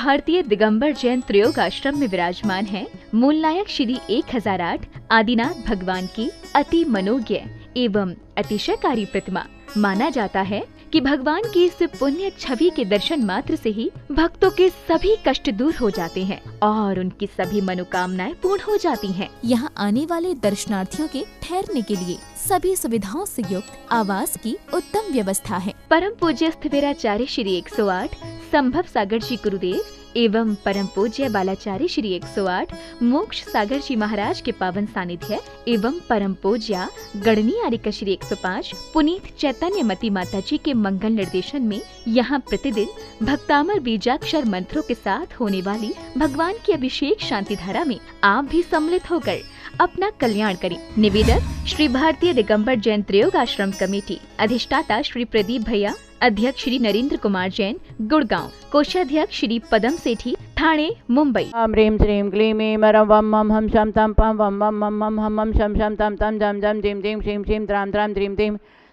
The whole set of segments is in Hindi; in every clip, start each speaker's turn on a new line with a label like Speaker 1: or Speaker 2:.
Speaker 1: भारतीय दिगंबर जैन त्रयोग आश्रम में विराजमान है मूलनायक श्री 1008 आदिनाथ भगवान की अति मनोज्ञ एवं अतिशयकारी प्रतिमा। माना जाता है कि भगवान की इस पुण्य छवि के दर्शन मात्र से ही भक्तों के सभी कष्ट दूर हो जाते हैं और उनकी सभी मनोकामनाएं पूर्ण हो जाती हैं।
Speaker 2: यहाँ आने वाले दर्शनार्थियों के ठहरने के लिए सभी सुविधाओं से युक्त आवास की उत्तम व्यवस्था है।
Speaker 1: परम पूज्य स्थिविराचार्य श्री 108 संभव सागर जी गुरुदेव एवं परम पूज्य बालाचार्य श्री 108 मोक्ष सागर जी महाराज के पावन सानिध्य एवं परम पूज्य गणनी आरिका श्री 105 पुनीत चैतन्य मती माता जी के मंगल निर्देशन में यहाँ प्रतिदिन भक्तामर बीजाक्षर मंत्रों के साथ होने वाली भगवान की अभिषेक शांति धारा में आप भी सम्मिलित होकर अपना कल्याण करें। निवेदक श्री भारतीय दिगंबर जैन त्रयोग आश्रम कमेटी, अधिष्ठाता श्री प्रदीप भैया, अध्यक्ष श्री नरेंद्र कुमार जैन गुड़गांव, कोषाध्यक्ष श्री पदम सेठी ठाणे मुंबई।
Speaker 3: ह्रीं श्रीं क्लीं ऐं रं वं मं हम शं तं पं वं मं मं मं हम मं शं शं तं तं जं जं जीं जीं श्रीं श्रीं द्रां द्रां द्रीं द्रीं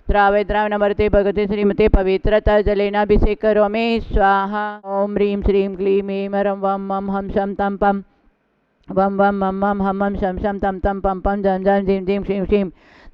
Speaker 3: द्रावय द्राव नमर्ते भगवते श्रीमते पवित्रता जलेनाभिषेक करोमि स्वाहा। ॐ ह्रीं श्रीं क्लीं ऐं रं वं मं हम शं तं पं वं वं मं मं हम मं शं शं तं तं पं पं जं जं जीं जीं श्रीं श्रीं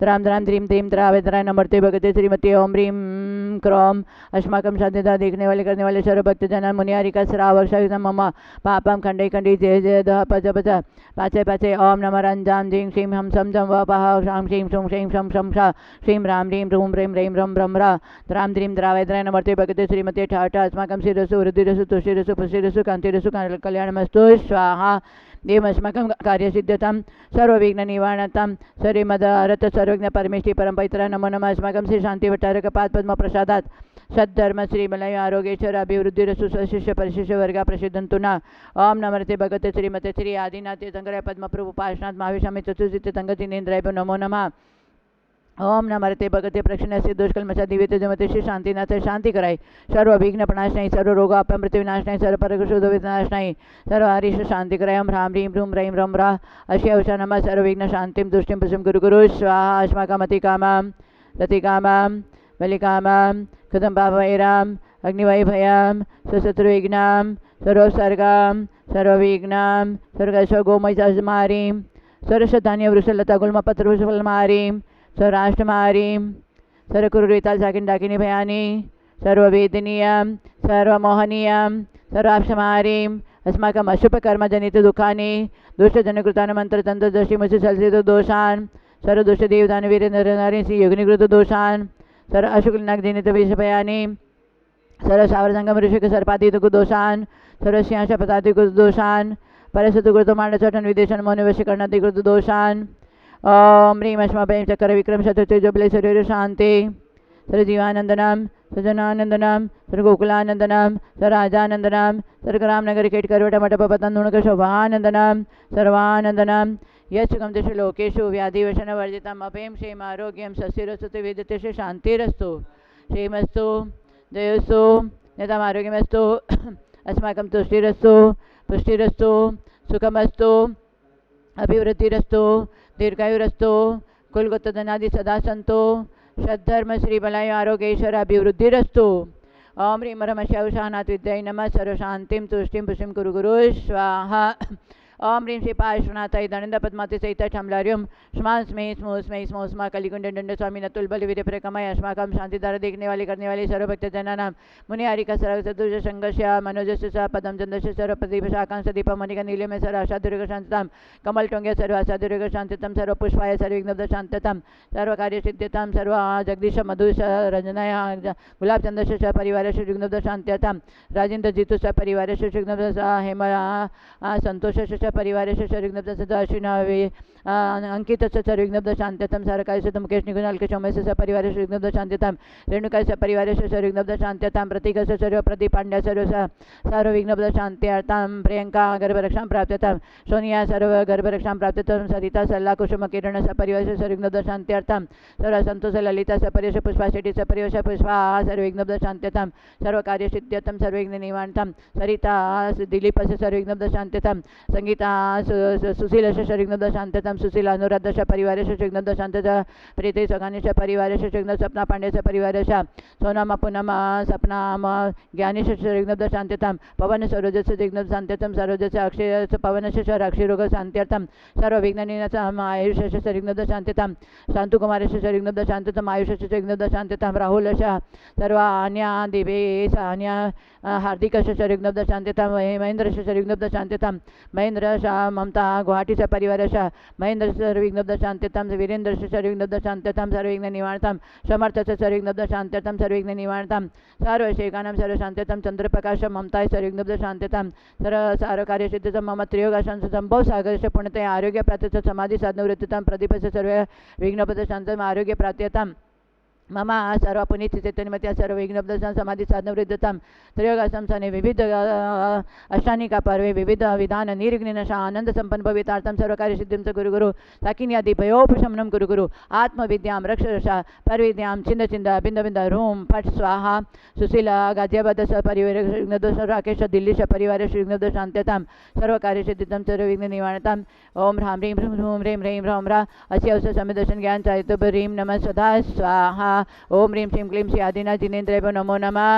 Speaker 3: द्रां द्रां द्रीं द्रीं द्रावय द्राव नमर्ते भगवते श्रीमते। ओम ह्रीं क्रोम अस्माकं साध्यता देखने वाले करने वाले सर्व भक्त जन मुनियारिका श्रावक मम पापम खंडे खंडी जय जय द पच पच पाचे पाचे ओम नमः रंजां जीं श्रीं हम सम जम व पह शां श्रीं सुं श्रीं शं शं श श्रीं रां ह्रीं रूं ह्रीं ह्रीं रं रं र द्रां द्रीं द्रावय द्राव नमर्ते भगवते श्रीमते ठाठ अस्माकं शिरसु हृदयरसु तुष्टिरसु पुष्टिरसु कान्तिरसु कल्याणमस्तु स्वाहा। देवस्माकं कार्यसिद्ध्यतां सर्वविघ्ननिवारणतां सर्वमदरत सर्वज्ञ परमेष्टि परम पवित्र नमो नमः। अस्माकं श्री शांतिवटारक पाद पद्म प्रसादात् सद्धर्म श्रीमलय आरोग्येश्वर अभिवृद्धिरसु स्वशिष्य परिशिष्य वर्गा प्रसिद्धंतु न। ओम नमस्ते भगवते श्रीमते श्री आदिनाथ तीर्थंकराय पद्मप्रभु पार्श्वनाथ महाविशामी चतुर्सिद्ध तंगति नेन्द्राय नमो नमः। ओम नमस्ते भगवते प्रक्षिणस्य दुष्कल्मषा दिव्यते जमते श्री शांतिनाथ शांति कराय सर्व विघ्न प्रणाशनाय सर्व रोग अपमृत्यु विनाशनाय सर्व परगशोध विनाशनाय सर्व हरीश शांति कराय ओम ह्रां ह्रीं रूं ह्रीं रं र अस्य औषा नमः सर्व विघ्न शांतिं तुष्टिं पुष्टिं गुरु गुरु स्वाहा। अस्माकमति कामं रतिकामं बलिकामं कथं पापवैराम अग्निवैभयं स्वशत्रुविघ्नं सर्वोत्सर्गं सर्वविघ्नं सर्वगोमयमारीं सर्वशतान्य वृषलता गुल्मपत्रवृषफलमारीं सर्वराष्ट्रमारीं सर्वकुरुताल साकिन डाकिनी भयानी सर्ववेदनीयं सर्वमोहनीयं सर्वाक्षमारीं अस्माकम् अशुभकर्मजनित दुःखानि दुष्टजनकृतान् मंत्रतंत्रदृष्टिमुचि सलसित दोषान् सर्वदुष्टदेवदानवीर नरनारी श्री योगिनीकृत दोषान् सर्व अशुक्लनागजनित विषभयानि सर्वसावरसंगम ऋषिक सर्पादित दोषान् सर्वस्यांशपदादिकृत दोषान् परशतुकृत मांडचटन विदेशन मौनवशीकरणादिकृत दोषान्। ओम ह्रीं अस्माभयं चक्र विक्रम शत्रुजबले शरीर शांति सर्वजीवानंदनम सजनानंदनम सर्वगोकुलानंदनम सर्वराजानंदनम सर्वग्रामनगर केटकरवटमठपतन्दुणक शोभानंदनम सर्वानंदनम यशुकं तेषु लोकेषु व्याधिवशनवर्जितम् अभयं क्षेमारोग्यं सस्यरस्तु विद्यते श्री शांतिरस्तु क्षेमस्तु जयोस्तु नेतामारोग्यमस्तु अस्माकं तुष्टिरस्तु पुष्टिरस्तु सुखमस्तु अभिवृद्धिरस्तु दीर्घायुरस्तु कुलगुप्तधनादि सदा सन्तु सद्धर्म श्रीबलाय आरोग्येश्वर अभिवृद्धिरस्तु। ओम ह्रीं रमशौषानाथ विद्याय नमः सर्वशांतिं तुष्टिं पुष्टिं कुरु गुरु स्वाहा। ओम ह्रीं श्री पार्श्वनाथाय दनंद पद्माति सहित क्षमलार्यम स्मां स्मे स्मो स्मे स्मो स्मा कलिकुंड दंड स्वामी नतुल बल वीर प्रकमय अस्माकं शांतिधारा देखने वाले करने वाले सर्व भक्त जनानां मुनि हरिका सर्व चतुर्ष संगस्य मनोजस्य स पदम चंद्रस्य सर्व प्रदीप शाकां सदीप मणिका नीलम सर्व आशादुर्ग शांततां कमल टोंगे सर्व आशादुर्ग शांततां सर्व पुष्पाय सर्व विघ्नद शांततां सर्व कार्य सिद्ध्यतां सर्व जगदीश मधुष रंजनाय गुलाब चंद्रस्य स परिवारस्य विघ्नद शांत्यतां राजेंद्र जीतु स परिवारस्य विघ्नद हेम संतोषस्य परिवारस्य सर्वविघ्नद सदा अश्विनावे अंकितस्य सर्वविघ्नद शांत्यतां सारकायस्य मुकेश निगुणाल्केशोमयस्य स परिवारस्य विघ्नद शांत्यतां रेणुकायस्य परिवारस्य सर्वविघ्नद शांत्यतां प्रतीकस्य सर्व प्रदीप पांड्या सर्वविघ्नद शांत्यर्थां प्रियंका गर्भरक्षां प्राप्यतां सोनिया सर्व गर्भरक्षां प्राप्यतां सरिता सल्ला कुसुम किरण स परिवारस्य सर्वविघ्नद शांत्यर्थां सर्व संतोष ललिता स परिवारस्य पुष्पा शेट्टी स परिवारस्य पुष्पा सर्वविघ्नद शांत्यतां सर्व कार्य सिद्ध्यतां सर्वविघ्न निवारणतां सरिता दिलीपस्य सर्वविघ्नद शांत्यतां संगीता सुशीलस्य सर्वविघ्नद शांत्यतां सुशील अनुराधा परिवार श्रीघ्न शांत प्रीति सगानी परिवार श्रीघ्न सपना पांडे परिवार सोनामा पूनम सपना ज्ञानी श्रीघ्न शांत्यताम पवन सरोज श्रीघ्न शांत्यतम सरोज अक्षय पवन अक्षिरोग शांत्यर्थम सर्व विघ्न आयुष श्रीघ्न शांत्यताम शांतु कुमार श्रीघ्न शांत्यतम आयुष श्रीघ्न शांत्यताम राहुल सर्व अन्या दिवेश अन्या हार्दिक श्रीघ्न शांत्यताम महेंद्र श्रीघ्न शांत्यताम महेंद्र शाह ममता गुवाहाटी परिवार महेंद्र सर्विघ्न शांत्यताम वीरेंद्र सर्विघ्न शांत्यताम सर्विघ्न निवारणताम समर्थ सर्विघ्न शांत्यताम सर्विघ्न निवारणताम सर्व शेखानाम सर्व शांत्यताम चंद्रप्रकाश ममता सर्विघ्न शांत्यताम सर्व सार कार्य सिद्धतम मम त्रियोगाशन संभव सागर पुण्यते आरोग्य प्राप्त समाधि साधनवृत्तताम प्रदीप सर्व विघ्नपद शांतम आरोग्य प्राप्त्यताम मम सर्व पुनीत चैतन्यमत्या सर्व विघ्नपद समाधि साधनवृद्धताम त्रयोगासम सने विविध अष्टानिका पर्वे विविध विधान निर्विघ्न आनंद संपन्न भवितार्थम सर्व कार्य सिद्धिं च गुरु गुरु साकिन्यादि भयोपशमनं गुरु गुरु आत्मविद्यां रक्षरक्षा परविद्यां चिन्द चिन्द बिंद बिंद रूम फट स्वाहा सुशील गाजियाबाद परिवार श्रीघ्न राकेश दिल्ली परिवार श्रीघ्न शांत्यताम सर्व कार्य सिद्धिं सर्व विघ्न निवारणताम ओम ह्रां ह्रीं ह्रूं ह्रीं ह्रीं ह्रौं ह्रा अस्य अवसर समिदर्शन ज्ञान चायतो ह्रीं नमः सदा स्वाहा ओम ह्रीं श्रीं क्लीं श्री आदिनाथ जिनेन्द्रेभ्यो नमो नमः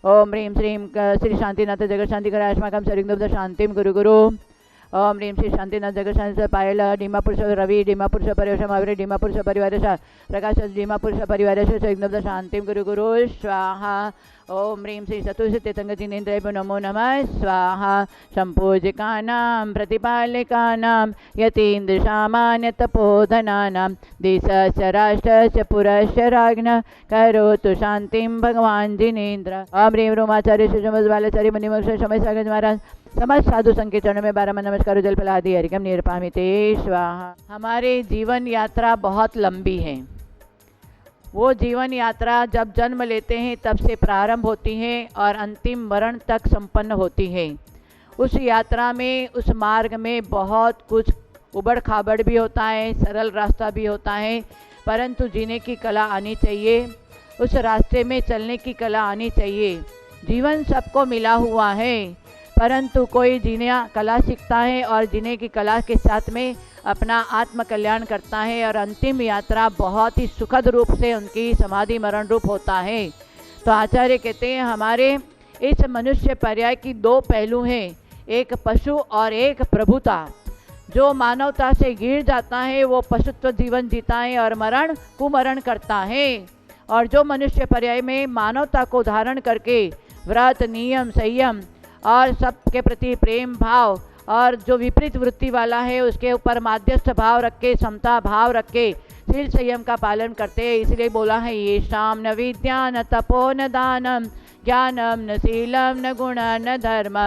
Speaker 3: ओम ह्रीं श्रीं श्री शांतिनाथ जगत शांतिकर अस्माकं सर्विघ्न शांतिं गुरु गुरु ओम ह्रीं श्री शांतिनाथ जगत शांति पायल डीमापुर रवि डीमापुर परिवार महावीर डीमापुर परिवार प्रकाश डीमापुर परिवार सर्विघ्न शांतिं गुरु गुरु स्वाहा ओम ह्रीं श्री चतुर्थ जिनेन्द्रेभ्यो नमो नमः स्वाहा संपूजिकानां प्रतिपालिकानां यतीन्द्र सामान्य तपोधनानां देशस्य राष्ट्रस्य पुरस्य राज्ञः करोतु शांतिं भगवान जिनेन्द्र ओम ह्रीं रूमाचार्य श्री बालाचार्य मुनिमोक्ष समय सागर महाराज समस्त साधु संघ के चरणों में 12 नमस्कार जल फलादि हरिकम निरपामिते स्वाहा। हमारे जीवन यात्रा बहुत लंबी है। वो जीवन यात्रा जब जन्म लेते हैं तब से प्रारंभ होती है और अंतिम मरण तक संपन्न होती है। उस यात्रा में, उस मार्ग में बहुत कुछ उबड़ खाबड़ भी होता है, सरल रास्ता भी होता है, परंतु जीने की कला आनी चाहिए। उस रास्ते में चलने की कला आनी चाहिए। जीवन सबको मिला हुआ है, परंतु कोई जीने कला सीखता है और जीने की कला के साथ में अपना आत्म कल्याण करता है और अंतिम यात्रा बहुत ही सुखद रूप से उनकी समाधि मरण रूप होता है। तो आचार्य कहते हैं हमारे इस मनुष्य पर्याय की 2 पहलू हैं, एक पशु और एक प्रभुता। जो मानवता से गिर जाता है वो पशुत्व जीवन जीता है और मरण कुमरण करता है, और जो मनुष्य पर्याय में मानवता को धारण करके व्रत नियम संयम और सबके प्रति प्रेम भाव और जो विपरीत वृत्ति वाला है उसके ऊपर माध्यस्थ भाव रख के, समता भाव रख के शील संयम का पालन करते हैं। इसलिए बोला है ये शाम न विद्या न तपो न दानम ज्ञानम न शीलम न गुण न धर्म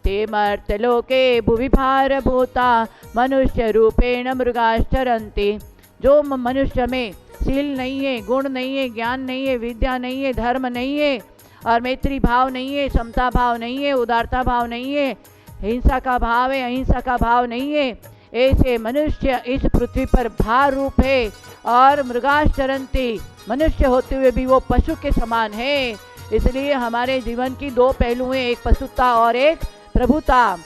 Speaker 3: ते मर्त्यलोके भुवि भार भूता मनुष्य रूपेण मृगाश्चरन्ति। जो मनुष्य में शील नहीं है, गुण नहीं है, ज्ञान नहीं है, विद्या नहीं है, धर्म नहीं है और मैत्री भाव नहीं है, समता भाव नहीं है, उदारता भाव नहीं है, हिंसा का भाव है, अहिंसा का भाव नहीं है, ऐसे मनुष्य इस पृथ्वी पर भार रूप है और मृगाश्चरन्ति, मनुष्य होते हुए भी वो पशु के समान है। इसलिए हमारे जीवन की 2 पहलू हैं, एक पशुता और एक प्रभुता।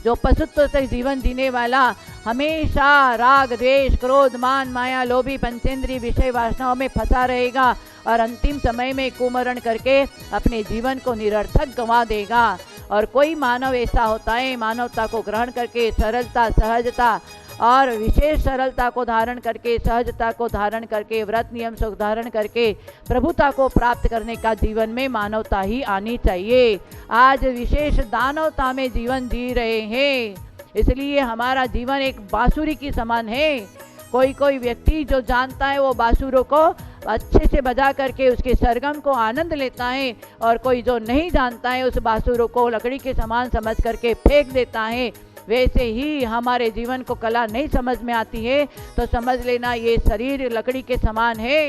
Speaker 3: जो पशुत्व से जीवन जीने वाला हमेशा राग द्वेष क्रोध मान माया लोभी पंचेंद्रीय विषय वासनाओं में फंसा रहेगा और अंतिम समय में कुमरण करके अपने जीवन को निरर्थक गंवा देगा। और कोई मानव ऐसा होता है, मानवता को ग्रहण करके सरलता सहजता और विशेष सरलता को धारण करके, सहजता को धारण करके, व्रत नियम से धारण करके प्रभुता को प्राप्त करने का जीवन में मानवता ही आनी चाहिए। आज विशेष दानवता में जीवन जी रहे हैं, इसलिए हमारा जीवन एक बांसुरी की समान है। कोई कोई व्यक्ति जो जानता है वो बांसुरों को अच्छे से बजा करके उसके सरगम को आनंद लेता है, और कोई जो नहीं जानता है उस बांसुरों को लकड़ी के समान समझ करके फेंक देता है। वैसे ही हमारे जीवन को कला नहीं समझ में आती है तो समझ लेना ये शरीर लकड़ी के समान है